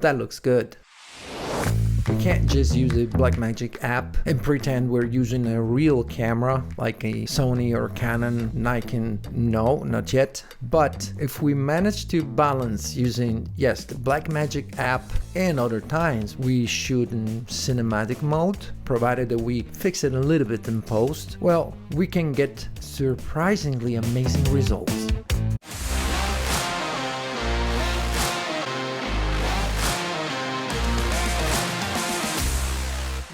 that looks good. We can't just use a Blackmagic app and pretend we're using a real camera like a Sony or Canon, Nikon. No, not yet. But if we manage to balance using, yes, the Blackmagic app and other times we shoot in cinematic mode, provided that we fix it a little bit in post, well, we can get surprisingly amazing results.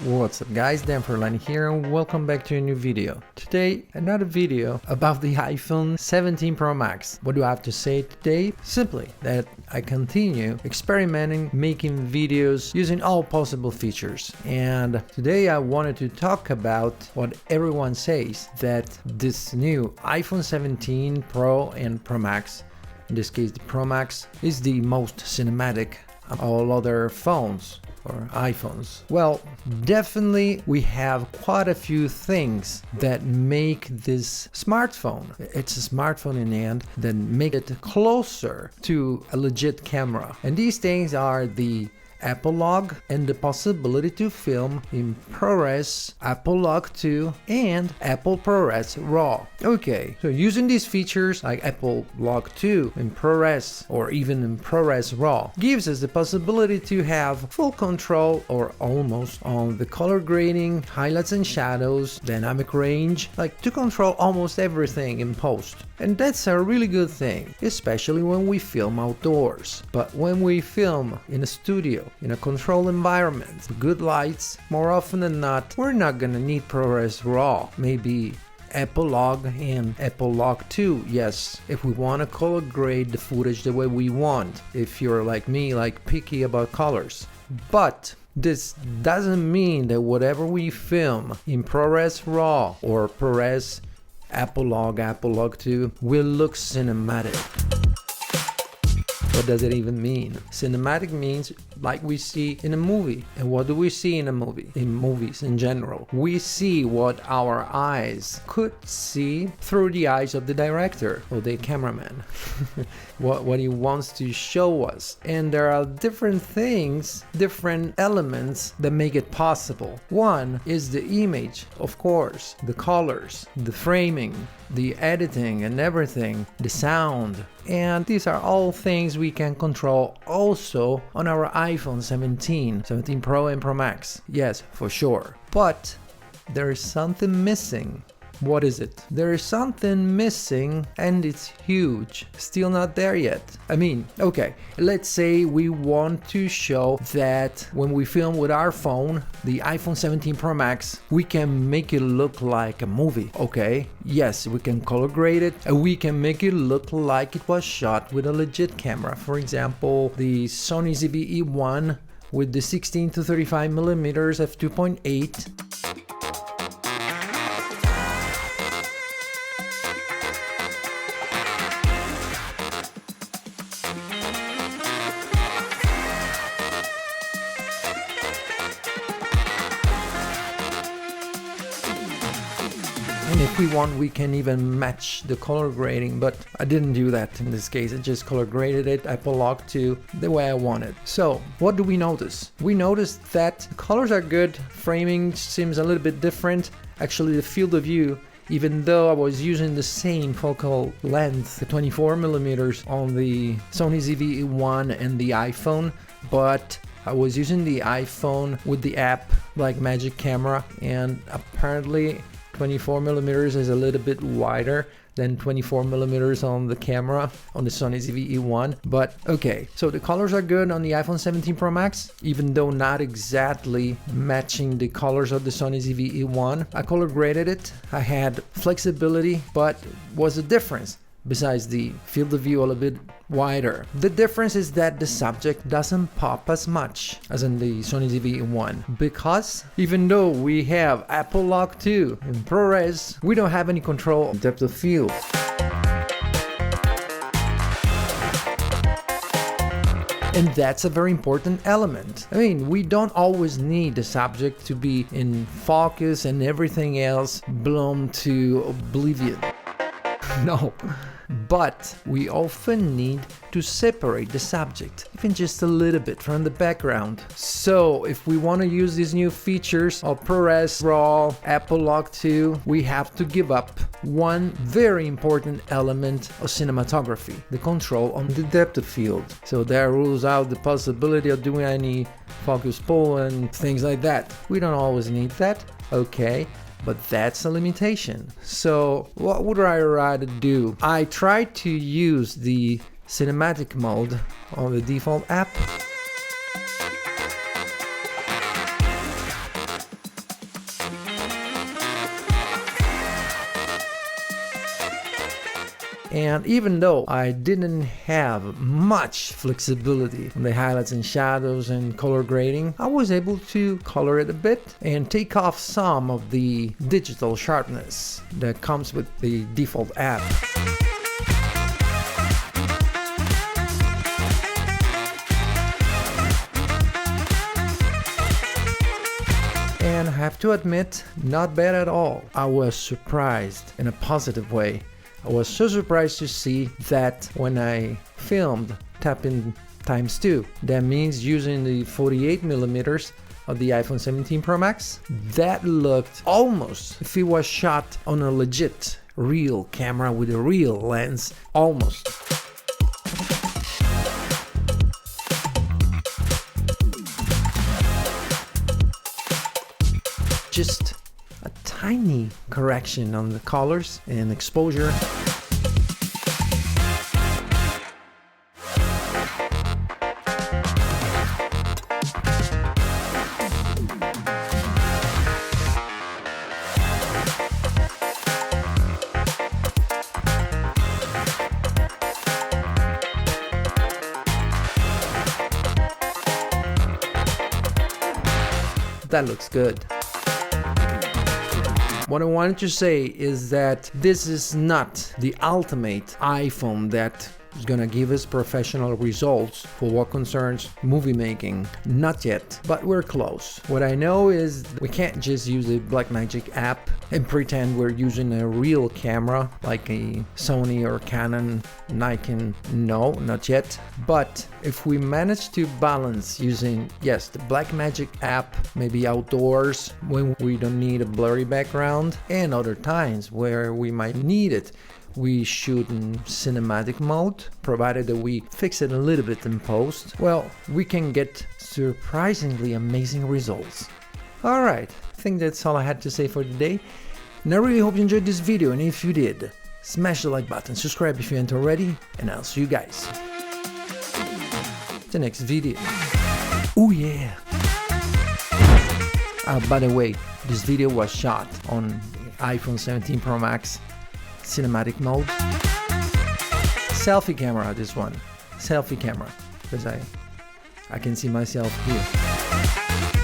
What's up guys, Dan Frullani here and welcome back to a new video. Today, another video about the iPhone 17 Pro Max. What do I have to say today? Simply that I continue experimenting, making videos using all possible features. And today I wanted to talk about what everyone says, that this new iPhone 17 Pro and Pro Max, in this case the Pro Max, is the most cinematic of all other phones or iPhones. Well, definitely we have quite a few things that make this smartphone, it's a smartphone in the end, that make it closer to a legit camera. And these things are the Apple Log and the possibility to film in ProRes, Apple Log 2 and Apple ProRes RAW. Okay, so using these features like Apple Log 2 in ProRes or even in ProRes RAW gives us the possibility to have full control or almost on the color grading, highlights and shadows, dynamic range, like to control almost everything in post. And that's a really good thing, especially when we film outdoors. But when we film in a studio, in a controlled environment, good lights, more often than not, we're not gonna need ProRes RAW. Maybe Apple Log and Apple Log 2, yes, if we want to color grade the footage the way we want, if you're like me, like picky about colors. But this doesn't mean that whatever we film in ProRes RAW or ProRes Apple Log 2 will look cinematic. What does it even mean? Cinematic means like we see in a movie. And what do we see in a movie? In movies in general, we see what our eyes could see through the eyes of the director or the cameraman. what he wants to show us. And there are different things, different elements that make it possible. One is the image, of course, the colors, the framing, the editing and everything, the sound. And these are all things we can control also on our iPhone 17 Pro and Pro Max. Yes, for sure. But there is something missing. What is it? There is something missing and it's huge. Still not there yet. I mean, okay, let's say we want to show that when we film with our phone, the iPhone 17 Pro Max, we can make it look like a movie. Okay, yes, we can color grade it and we can make it look like it was shot with a legit camera. For example, the Sony ZV-E1 with the 16 to 35 millimeters f2.8. And if we want, we can even match the color grading, but I didn't do that in this case. I just color graded it, Apple Log 2, the way I wanted. So what do we notice? We noticed that the colors are good, framing seems a little bit different. Actually, the field of view, even though I was using the same focal length, the 24 millimeters on the Sony ZV-E1 and the iPhone, but I was using the iPhone with the app Blackmagic Camera, and apparently 24 millimeters is a little bit wider than 24 millimeters on the camera on the Sony ZV-E1. But okay, so the colors are good on the iPhone 17 Pro Max, even though not exactly matching the colors of the Sony ZV-E1. I color graded it. I had flexibility, but was a difference. Besides the field of view a little bit wider. The difference is that the subject doesn't pop as much as in the Sony ZV-E1, because even though we have Apple Log 2 in ProRes, we don't have any control of depth of field. And that's a very important element. I mean, we don't always need the subject to be in focus and everything else blown to oblivion. No, but we often need to separate the subject, even just a little bit, from the background. So if we want to use these new features of ProRes RAW, Apple Lock 2, we have to give up one very important element of cinematography, the control on the depth of field. So that rules out the possibility of doing any focus pull and things like that. We don't always need that, okay, but that's a limitation. So what would I rather do? I try to use the cinematic mode on the default app. And even though I didn't have much flexibility on the highlights and shadows and color grading, I was able to color it a bit and take off some of the digital sharpness that comes with the default app. And I have to admit, not bad at all. I was surprised in a positive way. I was so surprised to see that when I filmed tapping ×2, that means using the 48mm of the iPhone 17 Pro Max, that looked almost if it was shot on a legit real camera with a real lens, almost. Just a tiny correction on the colors and exposure. That looks good. What I wanted to say is that this is not the ultimate iPhone that is gonna give us professional results for what concerns movie making. Not yet, but we're close. What I know is we can't just use the Blackmagic app and pretend we're using a real camera like a Sony or Canon, Nikon. No, not yet. But if we manage to balance using, yes, the Blackmagic app, maybe outdoors when we don't need a blurry background, and other times where we might need it, we shoot in cinematic mode, provided that we fix it a little bit in post, well, we can get surprisingly amazing results. Alright, I think that's all I had to say for today, and I really hope you enjoyed this video, and if you did, smash the like button, subscribe if you ain't already, and I'll see you guys in the next video. Oh yeah! By the way, this video was shot on iPhone 17 Pro Max cinematic mode. Selfie camera, this one. Selfie camera, because I can see myself here.